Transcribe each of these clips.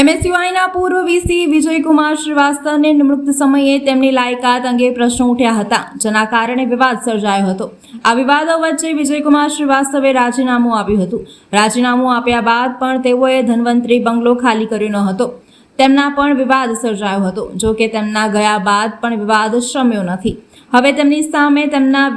એમએસયુઆઈના પૂર્વ વીસી વિજયકુમાર શ્રીવાસ્તવને નિમણૂક સમયે તેમની લાયકાત અંગે પ્રશ્નો ઉઠ્યા હતા, જેના કારણે વિવાદ સર્જાયો હતો. આ વિવાદો વચ્ચે વિજયકુમાર શ્રીવાસ્તવે રાજીનામું આપ્યું હતું. રાજીનામું આપ્યા બાદ પણ તેઓએ ધન્વંતરી બંગલો ખાલી કર્યો ન હતો. તેમના પણ વિવાદ સર્જાયો હતો. જો કે તેમના ગયા બાદ પણ વિવાદ શમ્યો નથી. હવે તેમની સામે તેમના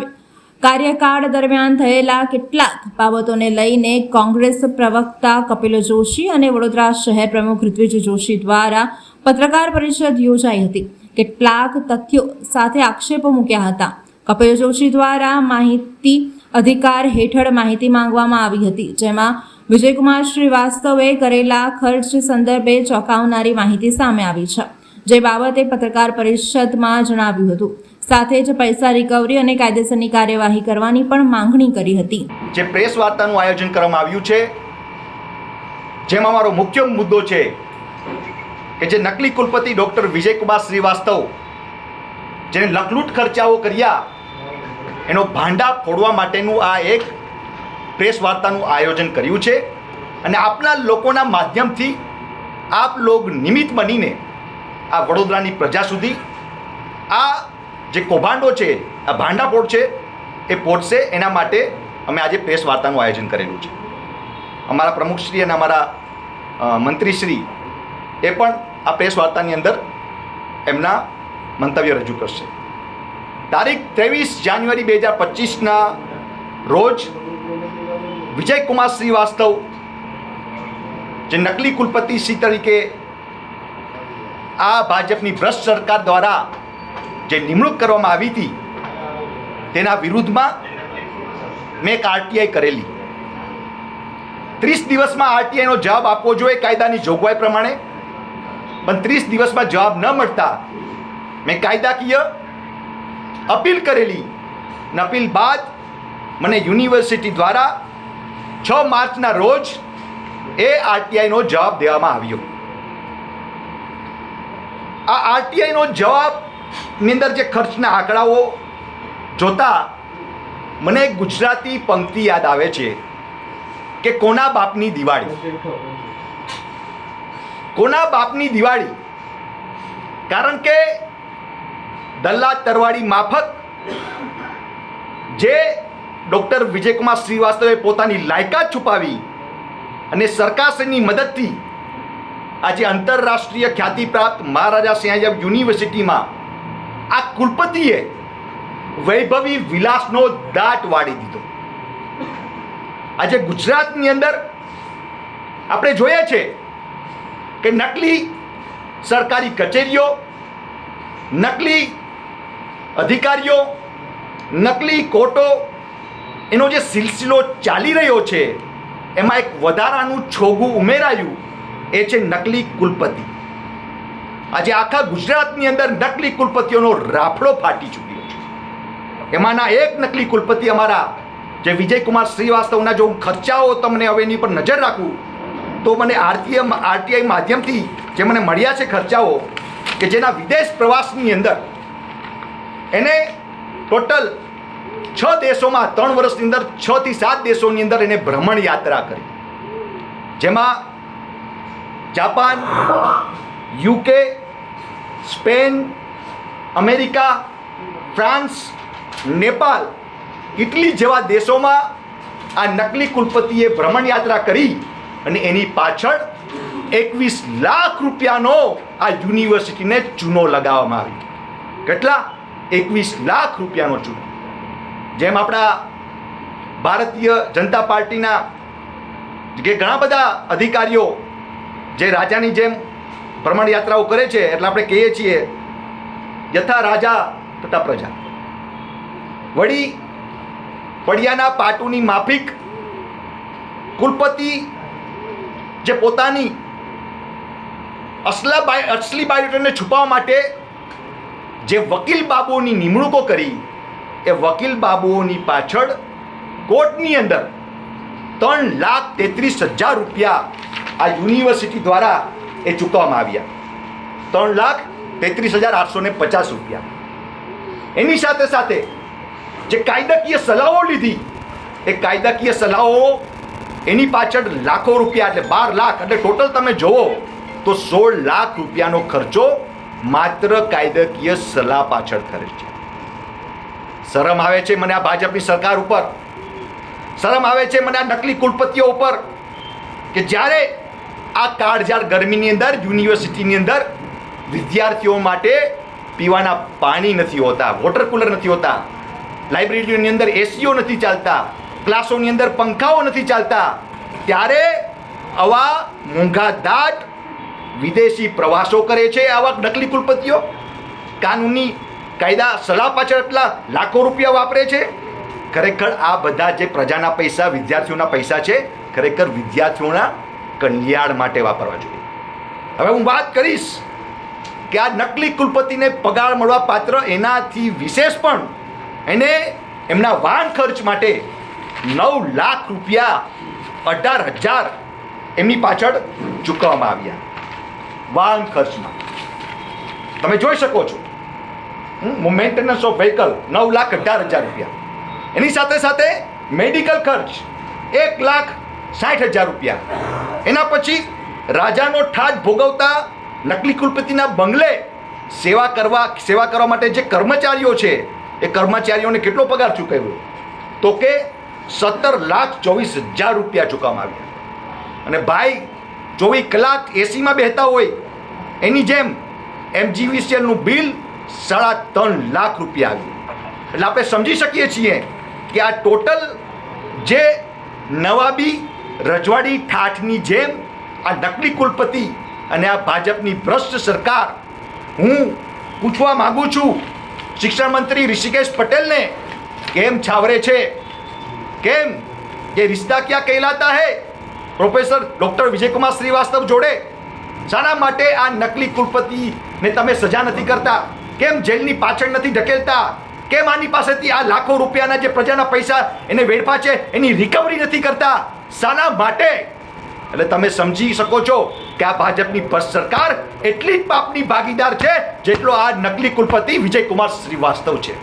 કાર્યકાળ દરમિયાન થયેલા કેટલાક બાબતોને લઈને કોંગ્રેસ પ્રવક્તા કપિલ જોશી અને વડોદરા શહેર પ્રમુખ ઋત્વિજ જોશી દ્વારા પત્રકાર પરિષદ યોજાઈ હતી. કેટલાક તથ્યો સાથે આક્ષેપો મૂક્યા હતા. કપિલ જોશી દ્વારા માહિતી અધિકાર હેઠળ માહિતી માંગવામાં આવી હતી, જેમાં વિજયકુમાર શ્રીવાસ્તવે કરેલા ખર્ચ સંદર્ભે ચોંકાવનારી માહિતી સામે આવી છે, જે બાબતે પત્રકાર પરિષદમાં જણાવ્યું હતું. સાથે જ પૈસા રિકવરી અને કાયદેસરની કાર્યવાહી કરવાની પણ માંગણી કરી હતી. જે પ્રેસ વાર્તાનું આયોજન કરવામાં આવ્યું છે, જેમાં મારો મુખ્ય મુદ્દો છે કે જે નકલી કુલપતિ ડૉક્ટર વિજયકુમાર શ્રીવાસ્તવ જેને લખલૂટ ખર્ચાઓ કર્યા એનો ભાંડા ફોડવા માટેનું આ એક પ્રેસ વાર્તાનું આયોજન કર્યું છે. અને આપના લોકોના માધ્યમથી આપ લોક નિમિત્ત બનીને આ વડોદરાની પ્રજા સુધી આ જે કૌભાંડો છે, આ ભાંડાફોડ છે, એ પહોંચશે. એના માટે અમે આજે પ્રેસ વાર્તાનું આયોજન કરેલું છે. અમારા પ્રમુખશ્રી અને અમારા મંત્રીશ્રી એ પણ આ પ્રેસ વાર્તાની અંદર એમના મંતવ્ય રજૂ કરશે. તારીખ 23 જાન્યુઆરી 2025ના રોજ વિજયકુમાર શ્રીવાસ્તવ જે નકલી કુલપતિ શ્રી તરીકે આ ભાજપની ભ્રષ્ટ સરકાર દ્વારા જે નિમણૂક કરવામાં આવી હતી તેના વિરુદ્ધમાં મેં એક આરટીઆઈ કરેલી. 30 દિવસમાં આરટીઆઈનો જવાબ આપવો જોઈએ કાયદાની જોગવાઈ પ્રમાણે, પણ 30 દિવસમાં જવાબ ન મળતા મેં કાયદાકીય અપીલ કરેલી. અને અપીલ બાદ મને યુનિવર્સિટી દ્વારા 6 માર્ચના રોજ એ આરટીઆઈનો જવાબ દેવામાં આવ્યો. આ આરટીઆઈનો જવાબ ની અંદર જે ખર્ચના આંકડાઓ જોતા મને એક ગુજરાતી પંક્તિ યાદ આવે છે કે કોના બાપની દિવાળી, કોના બાપની દિવાળી. કારણ કે દલ્લા તરવાડી માફક જે ડૉક્ટર વિજયકુમાર શ્રીવાસ્તવે પોતાની લાયકાત છુપાવી અને સરકારશ્રીની મદદથી આજે આંતરરાષ્ટ્રીય ખ્યાતિ પ્રાપ્ત મહારાજા સયાજી યુનિવર્સિટીમાં આ કુલપતિએ વૈભવી વિલાસનો દાટ વાળી દીધો. આજે ગુજરાતની અંદર આપણે જોઈએ છે કે નકલી સરકારી કચેરીઓ, નકલી અધિકારીઓ, નકલી કોર્ટો, એનો જે સિલસિલો ચાલી રહ્યો છે એમાં એક વધારાનું છોગું ઉમેરાયું, એ છે નકલી કુલપતિ. આજે આખા ગુજરાતની અંદર નકલી કુલપતિઓનો રાફડો ફાટી ચૂક્યો છે. એમાંના એક નકલી કુલપતિ અમારા જે વિજયકુમાર શ્રીવાસ્તવના જો હું ખર્ચાઓ તમને હવે એની પર નજર રાખું તો મને આરટીઆઈ માધ્યમથી જે મને મળ્યા છે ખર્ચાઓ, કે જેના વિદેશ પ્રવાસની અંદર એને ટોટલ 6 દેશોમાં 3 વર્ષની અંદર 6 થી 7 દેશોની અંદર એને ભ્રમણ યાત્રા કરી, જેમાં Japan, UK, Spain, America, France, Nepal, Italy જેવા દેશોમાં આ નકલી કુલપતિએ ભ્રમણ યાત્રા કરી અને એની પાછળ 21 લાખ રૂપિયાનો આ યુનિવર્સિટીને ચૂનો લગાવવામાં આવ્યો. કેટલા? 21 લાખ રૂપિયાનો ચૂનો. જેમ આપણા ભારતીય જનતા પાર્ટીના જે ઘણા બધા અધિકારીઓ જે રાજાની જેમ ભ્રમણ યાત્રાઓ કરે છે, એટલે આપણે કહીએ છીએ યથા રાજા તથા પ્રજા. વળી પડિયાના પાટુની માફિક કુલપતિ જે પોતાની અસલી બાયોડેટાને છુપાવવા માટે જે વકીલ બાબુઓની નિમણૂકો કરી, એ વકીલ બાબુઓની પાછળ કોર્ટની અંદર 3,33,000 રૂપિયા આ યુનિવર્સિટી દ્વારા એ ચૂકવવામાં આવ્યા. 3,33,850 રૂપિયા. એની સાથે સાથે જે કાયદાકીય સલાહો લીધી, એ કાયદાકીય સલાહો એની પાછળ લાખો રૂપિયા, એટલે 12 લાખ, એટલે ટોટલ તમે જોવો તો 16 લાખ રૂપિયાનો ખર્ચો માત્ર કાયદાકીય સલાહ પાછળ કરે છે. શરમ આવે છે મને આ ભાજપની સરકાર ઉપર, શરમ આવે છે મને આ નકલી કુલપતિઓ ઉપર કે જ્યારે આ કાળઝાળ ગરમીની અંદર યુનિવર્સિટીની અંદર વિદ્યાર્થીઓ માટે પીવાના પાણી નથી હોતા, વોટર કુલર નથી હોતા, લાઇબ્રેરીઓની અંદર એસીઓ નથી ચાલતા, ક્લાસોની અંદર પંખાઓ નથી ચાલતા, ત્યારે આવા મોંઘાદાટ વિદેશી પ્રવાસો કરે છે આવા નકલી કુલપતિઓ. કાનૂની કાયદા સલાહ પાછળ એટલા લાખો રૂપિયા વાપરે છે. ખરેખર આ બધા જે પ્રજાના પૈસા, વિદ્યાર્થીઓના પૈસા છે, ખરેખર વિદ્યાર્થીઓના કલ્યાણ માટે વાપરવા જોઈએ. હવે હું વાત કરીશ કે આ નકલી કુલપતિને પગાર મળવા પાત્ર એનાથી વિશેષ પણ એને એમના વાહન ખર્ચ માટે 9 લાખ રૂપિયા 18,000 એમની પાછળ ચૂકવવામાં આવ્યા. વાહન ખર્ચમાં તમે જોઈ શકો છો, મેન્ટેનન્સ ઓફ વ્હીકલ 9,18,000 રૂપિયા. એની સાથે સાથે મેડિકલ ખર્ચ 1,60,000 રૂપિયા. એના પછી રાજાનો ઠાઠ ભોગવતા નકલી કુલપતિના બંગલે સેવા કરવા માટે જે કર્મચારીઓ છે એ કર્મચારીઓને કેટલો પગાર ચૂકવ્યો? તો કે 17,24,000 રૂપિયા ચૂકવવામાં આવ્યા. અને ભાઈ 24 કલાક એસીમાં બેસતા હોય એની જેમ MGVCLનું બિલ 3.5 લાખ રૂપિયા આવ્યું. એટલે આપણે સમજી શકીએ છીએ કે આ ટોટલ જે નવાબી રજવાડી ઠાઠની જેમ આ નકલી કુલપતિ અને આ ભાજપની ભ્રષ્ટ સરકાર, હું પૂછવા માગું છું શિક્ષણ મંત્રી ઋષિકેશ પટેલને, કેમ છાવરે છે? કેમ? ये रिश्ता क्या कहलाता है પ્રોફેસર ડૉક્ટર વિજયકુમાર શ્રીવાસ્તવ જોડે? શાના માટે આ નકલી કુલપતિને તમે સજા નથી કરતા? કેમ જેલની પાછળ નથી ઢકેલતા? કેમ આની પાસેથી આ લાખો રૂપિયાના જે પ્રજાના પૈસા એને વેડફા છે એની રિકવરી નથી કરતા? શાના માટે? એટલે તમે સમજી શકો છો કે આ ભાજપની સરકાર એટલી જ પાપની ભાગીદાર છે જેટલો આ નકલી કુલપતિ વિજયકુમાર શ્રીવાસ્તવ છે.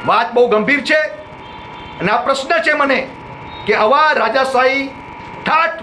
વાત બહુ ગંભીર છે અને આ પ્રશ્ન છે મને કે આવા રાજાશાહી ઠાઠ